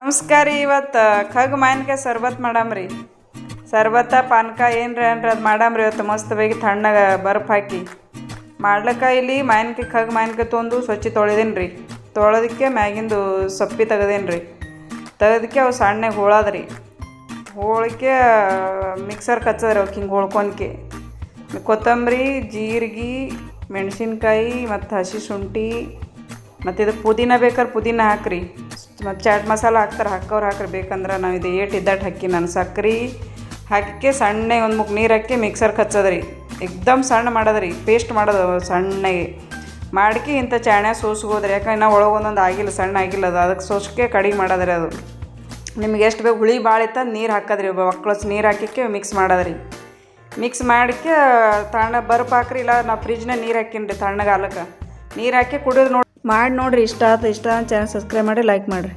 ನಮಸ್ಕಾರ ರೀ. ಇವತ್ತು ಕಗ್ ಮಾವಿನಕಾಯಿ ಸರ್ಬತ್ ಮಾಡಾಮ್ರಿ. ಸರ್ಬತ್ತ ಪಾನಕ ಏನ್ರಿ ಅದು ಮಾಡಾಮ್ರಿ. ಇವತ್ತು ಮಸ್ತ್ ಬೇಗ ತಣ್ಣಗೆ ಬರ್ಫ್ ಹಾಕಿ ಮಾಡ್ಲಿಕ್ಕೆ ಇಲ್ಲಿ ಕಗ್ ಮಾವಿನಕಾಯಿ ತೊಗೊಂಡು ಸ್ವಚ್ಛ ತೊಳೆದೇನಿ ರೀ. ತೊಳೆದಕ್ಕೆ ಮ್ಯಾಗಿಂದು ಸಪ್ಪಿ ತೆಗ್ದೇನಿ. ತೆಗೆದಕ್ಕೆ ಅವು ಸಣ್ಣಗೆ ಹೋಳದ್ರಿ. ಹೋಳಿಕೆ ಮಿಕ್ಸರ್ ಕಚ್ಚದ್ರಿ. ಅವಕ್ಕೆ ಹಿಂಗೆ ಹೋಳ್ಕೊನ್ಕೆ ಕೊತ್ತಂಬರಿ, ಜೀರಿಗೆ, ಮೆಣಸಿನ್ಕಾಯಿ ಮತ್ತು ಹಸಿ ಶುಂಠಿ ಮತ್ತು ಇದು ಪುದೀನ ಬೇಕಾದ್ರೆ ಪುದೀನ ಹಾಕ್ರಿ. ಮತ್ತು ಚಾಟ್ ಮಸಾಲ ಹಾಕೋರು ಹಾಕ್ರಿ. ಬೇಕಂದ್ರೆ ನಾವು ಇದು ಇದ್ದಟ್ಟು ಹಾಕಿ ನಾನು ಸಕ್ರೆ ಹಾಕಿ ಸಣ್ಣಗೆ ಒಂದು ಮುಕ್ ನೀರು ಹಾಕಿ ಮಿಕ್ಸರ್ ಕಚ್ಚದ್ರಿ. ಎಕ್ದಮ್ ಸಣ್ಣ ಮಾಡೋದ್ರಿ. ಪೇಸ್ಟ್ ಮಾಡೋದು ಸಣ್ಣಗೆ ಮಾಡ್ಕಿ ಇಂಥ ಚಾಣ್ಯ ಸೋಸ್ಗೋದ್ರಿ. ಯಾಕಂದ್ರೆ ನಾವು ಒಳಗೊಂದೊಂದು ಆಗಿಲ್ಲ, ಸಣ್ಣ ಆಗಿಲ್ಲ ಅದು. ಅದಕ್ಕೆ ಸೋಸ್ಕೆ ಕಡಿಗೆ ಮಾಡೋದ್ರಿ. ಅದು ನಿಮ್ಗೆ ಎಷ್ಟು ಬೇಕು ಹುಳಿ ಭಾಳ ಇತ್ತು ನೀರು ಹಾಕೋದ್ರಿ. ಒಕ್ಕಳಸ್ ನೀರು ಹಾಕಿಕ್ಕೆ ಮಿಕ್ಸ್ ಮಾಡೋದ್ರಿ. ಮಿಕ್ಸ್ ಮಾಡಿಕೆ ತಣ್ಣ ಬರ್ಫ್ ಹಾಕ್ರಿ. ಇಲ್ಲ ನಾವು ಫ್ರಿಜ್ನಾಗ ನೀರು ಹಾಕೀನಿ ರೀ ತಣ್ಣಗೆ ಹಾಲಕ್ಕೆ. ನೀರು ಹಾಕಿ ಕುಡಿಯೋದು ನೋಡಿರಿ. ಇಷ್ಟ ಆಯ್ತು. ಚಾನಲ್ ಸಬ್ಸ್ಕ್ರೈಬ್ ಮಾಡಿ, ಲೈಕ್ ಮಾಡಿರಿ.